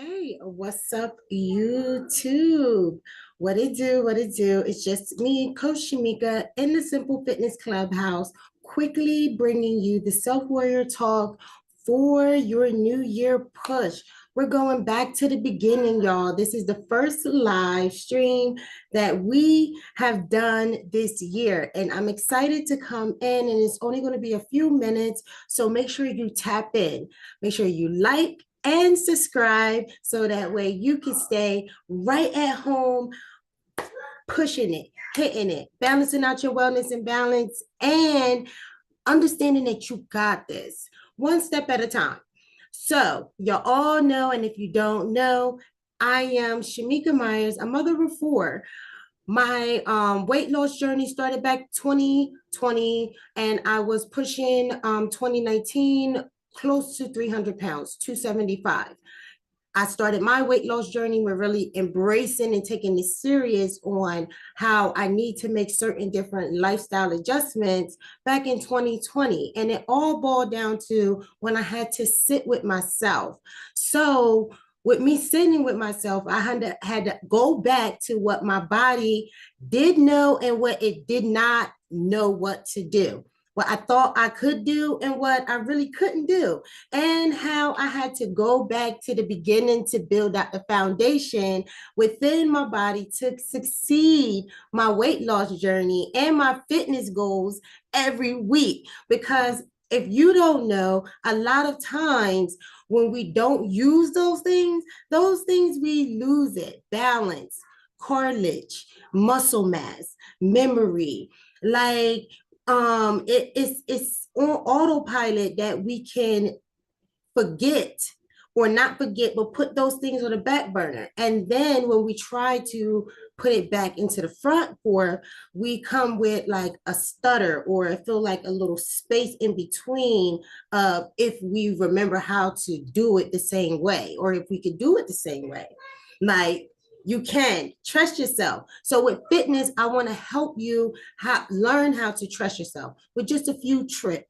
Hey, what's up, YouTube? What it do? What it do? It's just me, Coach Shamika, in the Simple Fitness Clubhouse, quickly bringing you the Self Warrior Talk for your New Year push. We're going back to the beginning, y'all. This is the first live stream that we have done this year, and I'm excited to come in, and it's only going to be a few minutes, so make sure you tap in. Make sure you like and subscribe so that way you can stay right at home, pushing it, hitting it, balancing out your wellness and balance, and understanding that you got this one step at a time. So, you all know, and if you don't know, I am Shamika Myers, a mother of four. My weight loss journey started back 2020, and I was pushing 2019 close to 300 pounds, 275. I started my weight loss journey with really embracing and taking this serious on how I need to make certain different lifestyle adjustments back in 2020. And it all boiled down to when I had to sit with myself. So with me sitting with myself, I had to go back to what my body did know and what it did not know what to do, what I thought I could do and what I really couldn't do, and how I had to go back to the beginning to build out the foundation within my body to succeed my weight loss journey and my fitness goals every week. Because if you don't know, a lot of times when we don't use those things we lose it. Balance, cartilage, muscle mass, memory, like it's on autopilot that we can forget or not forget, but put those things on the back burner. And then when we try to put it back into the front for, we come with like a stutter or I feel like a little space in between if we remember how to do it the same way, or if we could do it the same way. Like, you can trust yourself. So with fitness, I want to help you learn how to trust yourself with just a few tricks,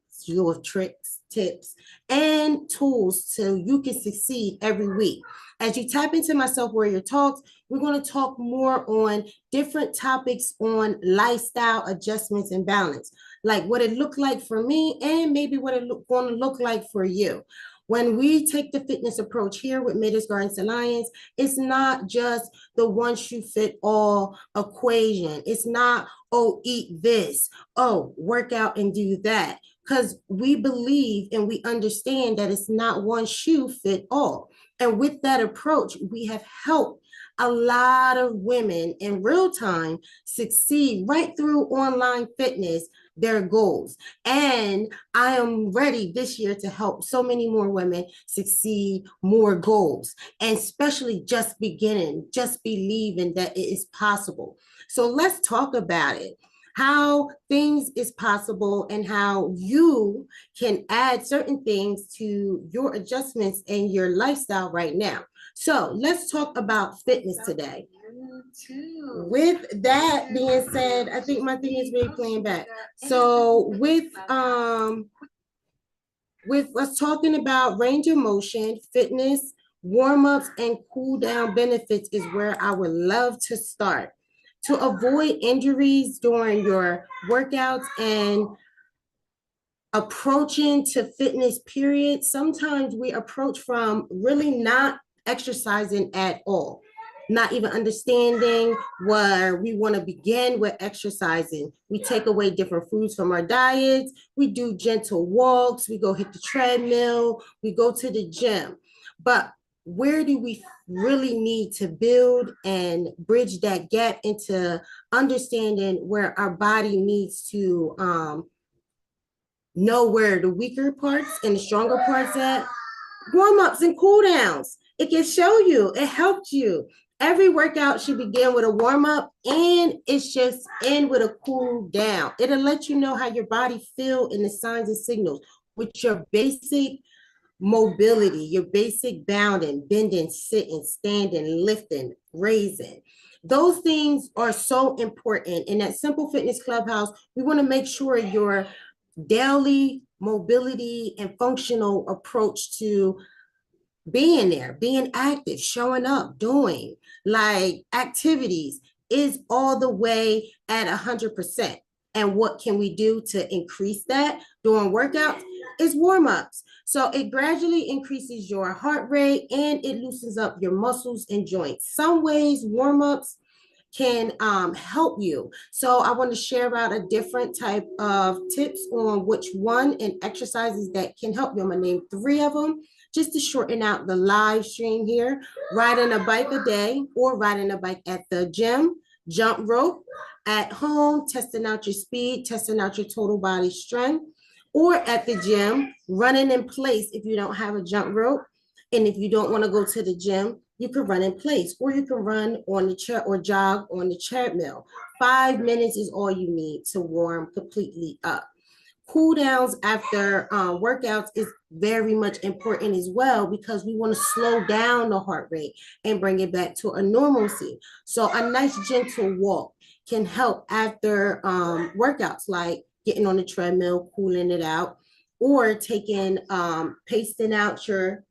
tips, and tools so you can succeed every week. As you tap into my Self Warrior Talks, we're going to talk more on different topics on lifestyle adjustments and balance, like what it looked like for me and maybe what it's going to look like for you. When we take the fitness approach here with Mater's Gardens Alliance, it's not just the one shoe fit all equation. It's not, oh, eat this, oh, work out and do that. Because we believe and we understand that it's not one shoe fit all. And with that approach, we have helped a lot of women in real time succeed right through online fitness, their goals. And I am ready this year to help so many more women succeed more goals, and especially just beginning, just believing that it is possible. So let's talk about it, how things is possible and how you can add certain things to your adjustments and your lifestyle right now. So let's talk about fitness today. With that being said, I think my thing is really playing back. So with us talking about range of motion, fitness, warm-ups, and cool down benefits is where I would love to start. To avoid injuries during your workouts and approaching to fitness period, sometimes we approach from really not exercising at all, not even understanding where we want to begin with exercising. We take away different foods from our diets. We do gentle walks. We go hit the treadmill. We go to the gym. But where do we really need to build and bridge that gap into understanding where our body needs to know where the weaker parts and the stronger parts at? Warm-ups and cool downs. It can show you, it helped you. Every workout should begin with a warm-up and it's just end with a cool down. It'll let you know how your body feel in the signs and signals with your basic mobility, your basic bounding, bending, sitting, standing, lifting, raising. Those things are so important. In that Simple Fitness Clubhouse, we want to make sure your daily mobility and functional approach to being there, being active, showing up, doing like activities is all the way at 100%. And what can we do to increase that during workouts? Is warm ups. So it gradually increases your heart rate and it loosens up your muscles and joints. Some ways warm ups can help you. So I want to share about a different type of tips on which one and exercises that can help you. I'm going to name three of them just to shorten out the live stream here. Riding a bike a day or riding a bike at the gym, jump rope at home, testing out your speed, testing out your total body strength, or at the gym, running in place if you don't have a jump rope. And if you don't want to go to the gym, you can run in place, or you can run on the chair or jog on the treadmill. 5 minutes is all you need to warm completely up. Cool downs after workouts is very much important as well because we want to slow down the heart rate and bring it back to a normalcy. So a nice gentle walk can help after workouts, like getting on the treadmill, cooling it out, or taking pasting out your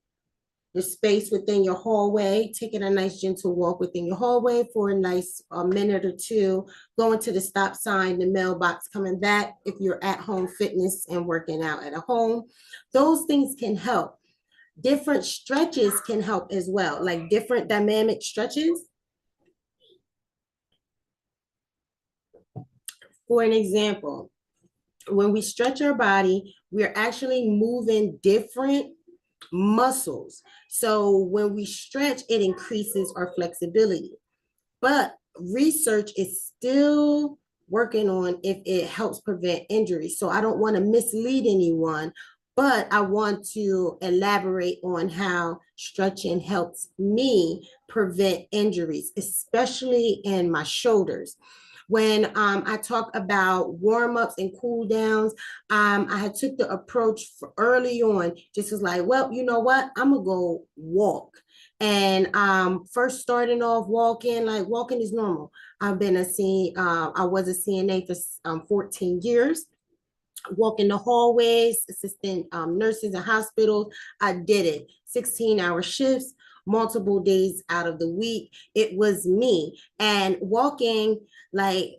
space within your hallway, taking a nice gentle walk within your hallway for a nice minute or two, going to the stop sign, the mailbox, coming back if you're at home fitness and working out at a home. Those things can help. Different stretches can help as well, like different dynamic stretches. For an example, when we stretch our body, we're actually moving different muscles. So when we stretch, it increases our flexibility. But research is still working on if it helps prevent injury. So I don't want to mislead anyone, but I want to elaborate on how stretching helps me prevent injuries, especially in my shoulders. When I talk about warm-ups and cool downs, I had took the approach early on, just was like, well, you know what? I'm gonna go walk. And first starting off walking, like walking is normal. I've been I was a CNA for 14 years, walking the hallways, assisting nurses in hospitals. I did it, 16-hour shifts, multiple days out of the week. It was me. And walking, like,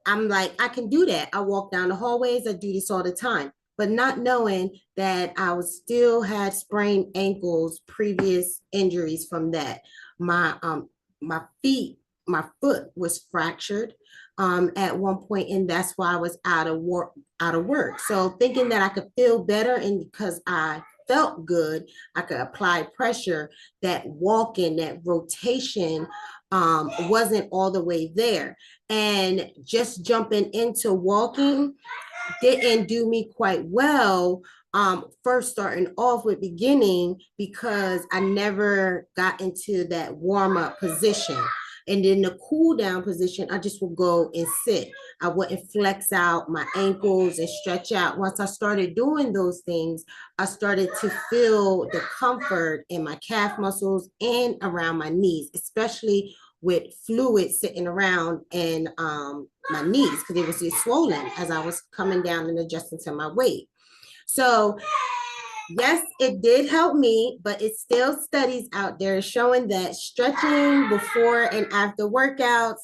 I'm like, I can do that. I walk down the hallways. I do this all the time, but not knowing that I was still had sprained ankles, previous injuries from that. My feet, my foot was fractured at one point, and that's why I was out of work. So thinking that I could feel better, and because I felt good, I could apply pressure. That walking, that rotation wasn't all the way there. And just jumping into walking didn't do me quite well. First starting off with beginning because I never got into that warm up position. And then the cool down position, I just would go and sit. I wouldn't flex out my ankles and stretch out. Once I started doing those things, I started to feel the comfort in my calf muscles and around my knees, especially with fluid sitting around in my knees because it was just swollen as I was coming down and adjusting to my weight. So yes, it did help me, but it's still studies out there showing that stretching before and after workouts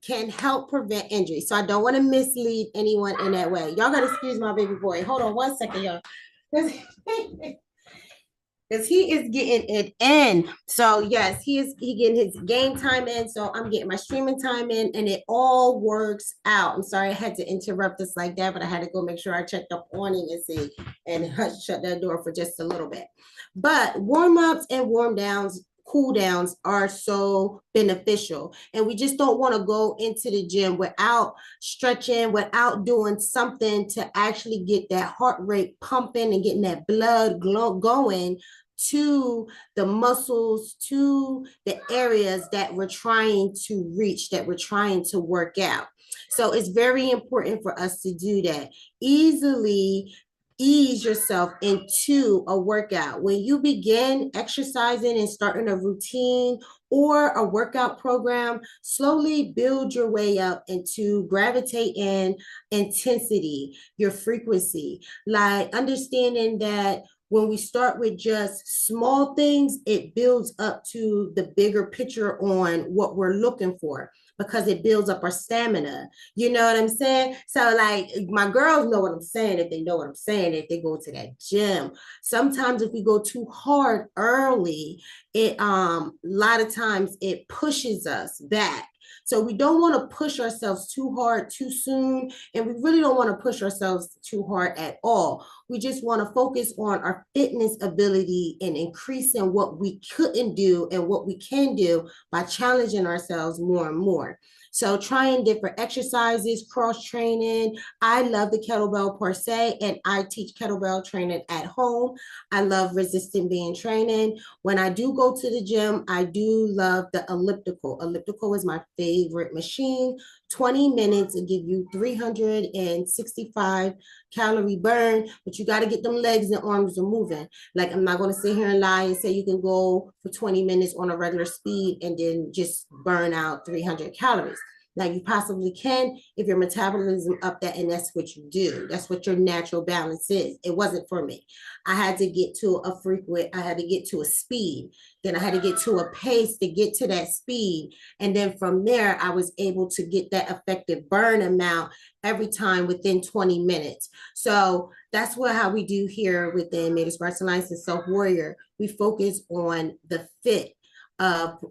can help prevent injury. So I don't want to mislead anyone in that way. Y'all got to excuse my baby boy. Hold on one second, y'all. Because he is getting it in. So yes, he getting his game time in. So I'm getting my streaming time in, and it all works out. I'm sorry I had to interrupt this like that, but I had to go make sure I checked up on him and see and shut that door for just a little bit. But warm-ups and warm downs, cool downs are so beneficial. And we just don't want to go into the gym without stretching, without doing something to actually get that heart rate pumping and getting that blood going to the muscles, to the areas that we're trying to reach, that we're trying to work out. So it's very important for us to do that. Easily ease yourself into a workout. When you begin exercising and starting a routine or a workout program, slowly build your way up into gravitate in intensity, your frequency, like understanding that when we start with just small things, it builds up to the bigger picture on what we're looking for because it builds up our stamina. You know what I'm saying? So, like, my girls know what I'm saying if they know what I'm saying, if they go to that gym. Sometimes if we go too hard early, it a lot of times it pushes us back. So we don't want to push ourselves too hard too soon, and we really don't want to push ourselves too hard at all. We just want to focus on our fitness ability and increasing what we couldn't do and what we can do by challenging ourselves more and more. So trying different exercises, cross training. I love the kettlebell per se, and I teach kettlebell training at home. I love resistant band training. When I do go to the gym, I do love the elliptical. Elliptical is my favorite machine. 20 minutes will give you 365 calorie burn, but you got to get them legs and arms are moving. Like, I'm not going to sit here and lie and say you can go for 20 minutes on a regular speed and then just burn out 300 calories. Now, you possibly can if your metabolism up that, and that's what you do. That's what your natural balance is. It wasn't for me. I had to get to I had to get to a speed. Then I had to get to a pace to get to that speed. And then from there, I was able to get that effective burn amount every time within 20 minutes. So that's how we do here within Mavis Sparks Alliance and Self Warrior. We focus on the fit of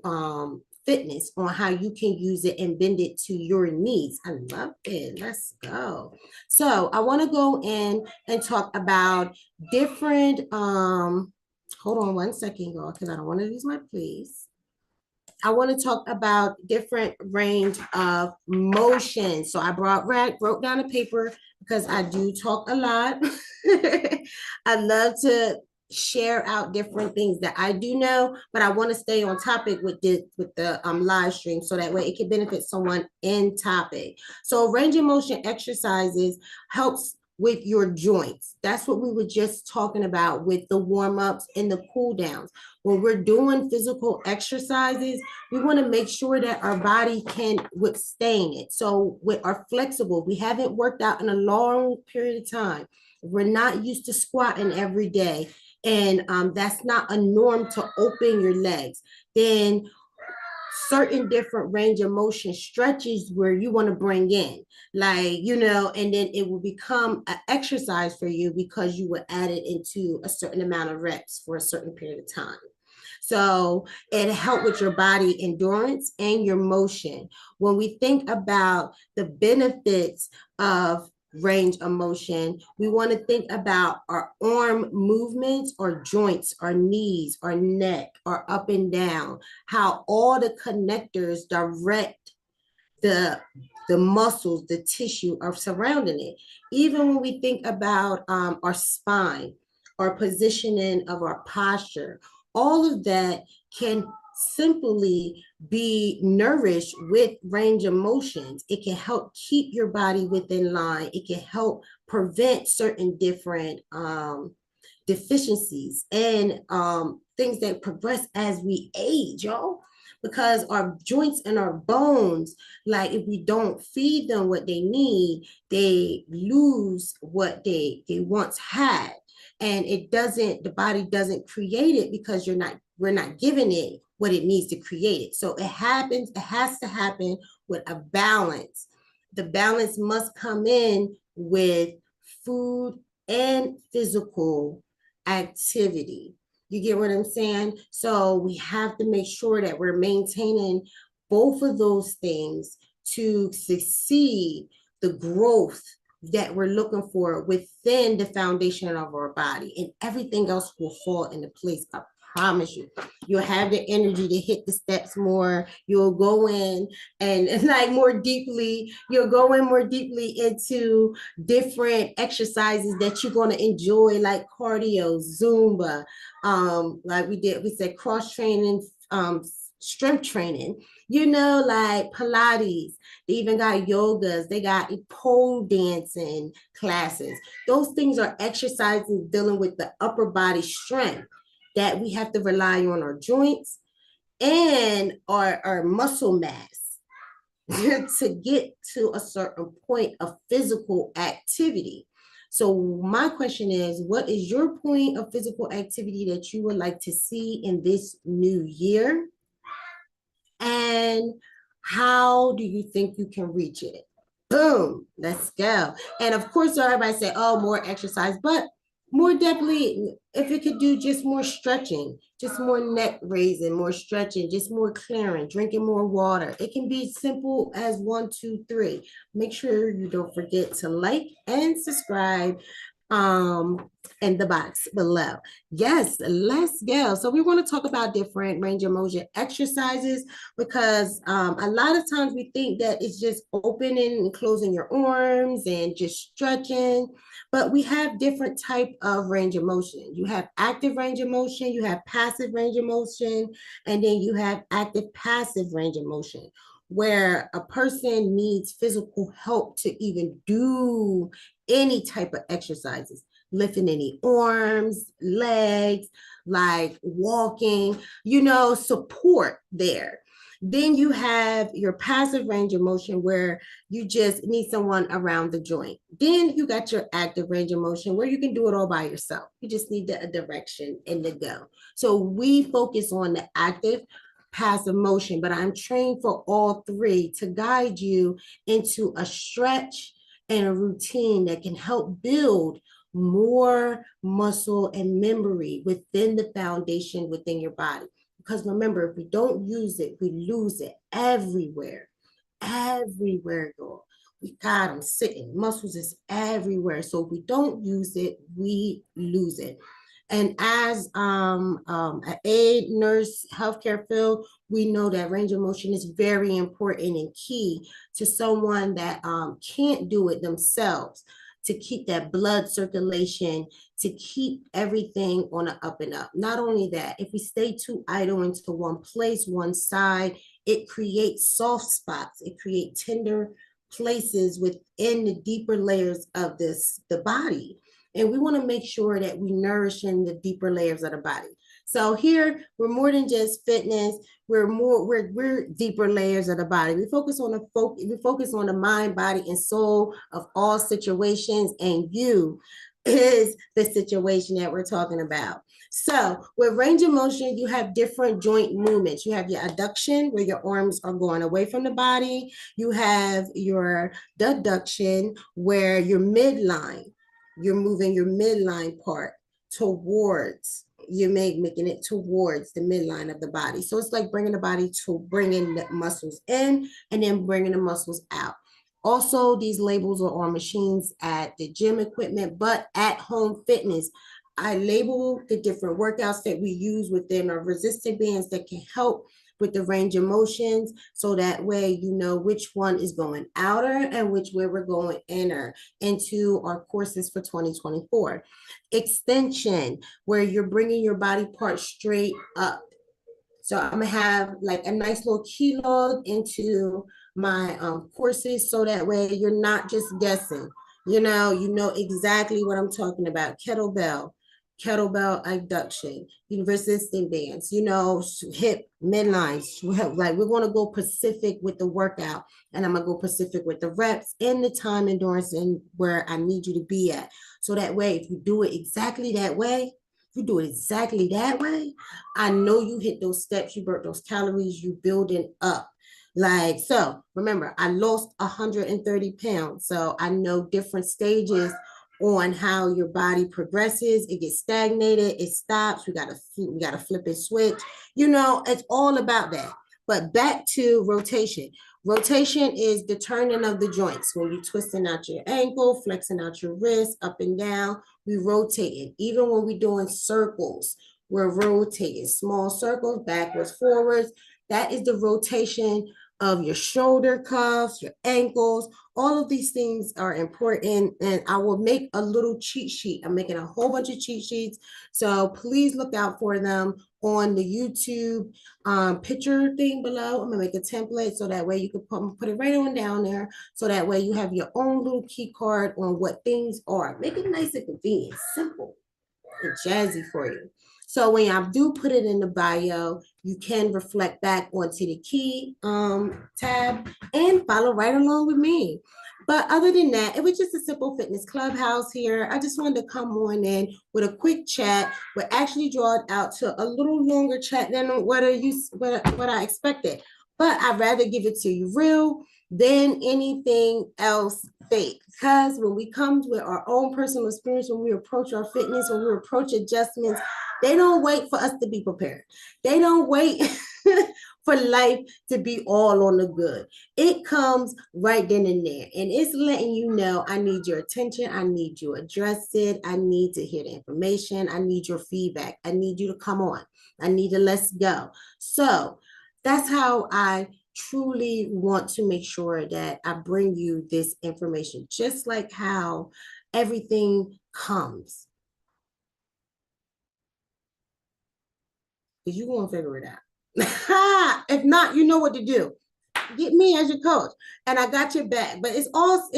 fitness, on how you can use it and bend it to your needs. I love it. Let's go. So I want to go in and talk about different hold on one second, y'all, because I don't want to lose my place. I want to talk about different range of motion. So I wrote down a paper because I do talk a lot. I love to share out different things that I do know, but I want to stay on topic with the live stream so that way it can benefit someone in topic. So range of motion exercises helps with your joints. That's what we were just talking about with the warm-ups and the cool downs. When we're doing physical exercises, we want to make sure that our body can withstand it. So we are flexible. We haven't worked out in a long period of time. We're not used to squatting every day, and that's not a norm to open your legs. Then certain different range of motion stretches where you want to bring in, like, and then it will become an exercise for you because you will add it into a certain amount of reps for a certain period of time. So it helps with your body endurance and your motion. When we think about the benefits of range of motion, we want to think about our arm movements, our joints, our knees, our neck, our up and down, how all the connectors direct the muscles, the tissue are surrounding it. Even when we think about our spine, our positioning of our posture, all of that can simply be nourished with range of motions. It can help keep your body within line. It can help prevent certain different deficiencies and things that progress as we age, y'all. Because our joints and our bones, like, if we don't feed them what they need, they lose what they once had. And the body doesn't create it because we're not giving it what it needs to create it. So it has to happen with a balance. The balance must come in with food and physical activity. You get what I'm saying? So we have to make sure that we're maintaining both of those things to succeed the growth that we're looking for within the foundation of our body, and everything else will fall into place. I promise you. You'll have the energy to hit the steps more. You'll go in and like you'll go in more deeply into different exercises that you're going to enjoy, like cardio, Zumba, like we said cross training, strength training, like Pilates. They even got yogas. They got pole dancing classes. Those things are exercises dealing with the upper body strength that we have to rely on our joints and our muscle mass to get to a certain point of physical activity. So my question is, what is your point of physical activity that you would like to see in this new year? And how do you think you can reach it? Boom, let's go. And of course, everybody say, oh, more exercise, but more definitely, if it could do just more stretching, just more neck raising, more stretching, just more clearing, drinking more water. It can be simple as 1, 2, 3. Make sure you don't forget to like and subscribe in the box below. Yes, let's go. So we want to talk about different range of motion exercises because a lot of times we think that it's just opening and closing your arms and just stretching, but we have different type of range of motion. You have active range of motion, you have passive range of motion, and then you have active passive range of motion where a person needs physical help to even do any type of exercises, lifting any arms, legs, like walking, support there. Then you have your passive range of motion where you just need someone around the joint. Then you got your active range of motion where you can do it all by yourself. You just need the direction and the go. So we focus on the active passive motion, but I'm trained for all three to guide you into a stretch and a routine that can help build more muscle and memory within the foundation within your body. Because remember, if we don't use it, we lose it everywhere. Everywhere, girl. We got them sitting. Muscles is everywhere. So if we don't use it, we lose it. And as an aide, nurse, healthcare field, we know that range of motion is very important and key to someone that can't do it themselves, to keep that blood circulation, to keep everything on an up and up. Not only that, if we stay too idle into one place, one side, it creates soft spots. It creates tender places within the deeper layers of the body. And we want to make sure that we nourish in the deeper layers of the body. So here we're more than just fitness. We're deeper layers of the body. We focus on the mind, body, and soul of all situations, and you is the situation that we're talking about. So with range of motion, you have different joint movements. You have your adduction, where your arms are going away from the body. You have your deduction, where your midline, you're moving your midline part towards, making it towards the midline of the body. So it's like bringing the muscles in and then bringing the muscles out. Also, these labels are on machines at the gym equipment, but at home fitness, I label the different workouts that we use within our resistant bands that can help with the range of motions. So that way, you know which one is going outer and which way we're going inner into our courses for 2024. Extension, where you're bringing your body part straight up. So I'm gonna have like a nice little keyload into my courses, so that way you're not just guessing. You know exactly what I'm talking about. Kettlebell abduction, resistant bands, hip midlines. Like we're going to go specific with the workout, and I'm going to go specific with the reps and the time endurance and where I need you to be at. So that way, if you do it exactly that way, I know you hit those steps, you burnt those calories, you building up. Like, so remember, I lost 130 pounds. So I know different stages on how your body progresses. It gets stagnated, it stops. We gotta flip and switch. It's all about that. But back to rotation. Rotation is the turning of the joints. When you're twisting out your ankle, flexing out your wrist, up and down, we rotate it. Even when we're doing circles, we're rotating small circles, backwards, forwards. That is the rotation of your shoulder cuffs, your ankles. All of these things are important, and I will make a little cheat sheet. I'm making a whole bunch of cheat sheets, so please look out for them on the YouTube picture thing below. I'm gonna make a template so that way you can put it right on down there, so that way you have your own little key card on what things are. Make it nice and convenient, simple. and jazzy for you. So when I do put it in the bio, you can reflect back onto the key tab and follow right along with me. But other than that, it was just a simple fitness clubhouse here. I just wanted to come on in with a quick chat. We actually draw it out to a little longer chat than what I expected. But I'd rather give it to you real than anything else fake. Because when we come with our own personal experience, when we approach our fitness, when we approach adjustments, they don't wait for us to be prepared. They don't wait for life to be all on the good. It comes right then and there. And it's letting you know, I need your attention. I need you address it. I need to hear the information. I need your feedback. I need you to come on. I need to let's go. So that's how I truly want to make sure that I bring you this information, just like how everything comes. Because you won't figure it out. If not, you know what to do. Get me as your coach, and I got your back. But it's all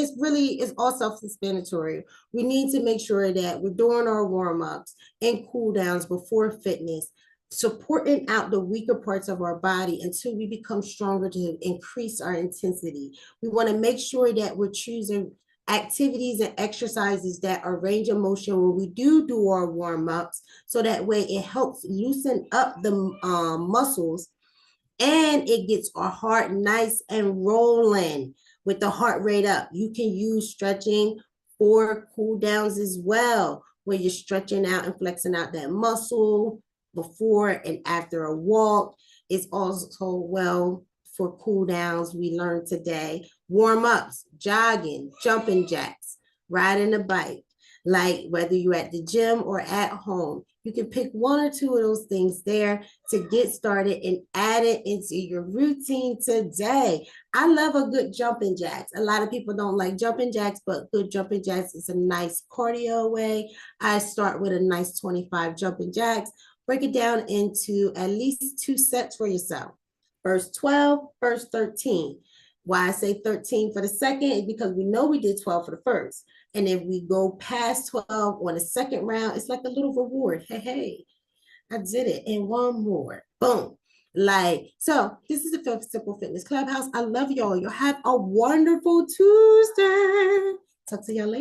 self-explanatory. We need to make sure that we're doing our warm-ups and cool downs before fitness, supporting out the weaker parts of our body until we become stronger to increase our intensity. We want to make sure that we're choosing activities and exercises that are range of motion when we do our warm-ups, so that way it helps loosen up the muscles, and it gets our heart nice and rolling with the heart rate up. You can use stretching for cool downs as well, where you're stretching out and flexing out that muscle before and after a walk. It's also well for cool downs. We learned today warm ups, jogging, jumping jacks, riding a bike. Like whether you're at the gym or at home, you can pick one or two of those things there to get started and add it into your routine today. I love a good jumping jacks. A lot of people don't like jumping jacks, but good jumping jacks is a nice cardio way. I start with a nice 25 jumping jacks, break it down into at least 2 sets for yourself. First 12, first 13. Why I say 13 for the second is because we know we did 12 for the first. And if we go past 12 on the second round, it's like a little reward. Hey, I did it. And one more. Boom. Like, so this is the Simple Fitness Clubhouse. I love y'all. Y'all have a wonderful Tuesday. Talk to y'all later.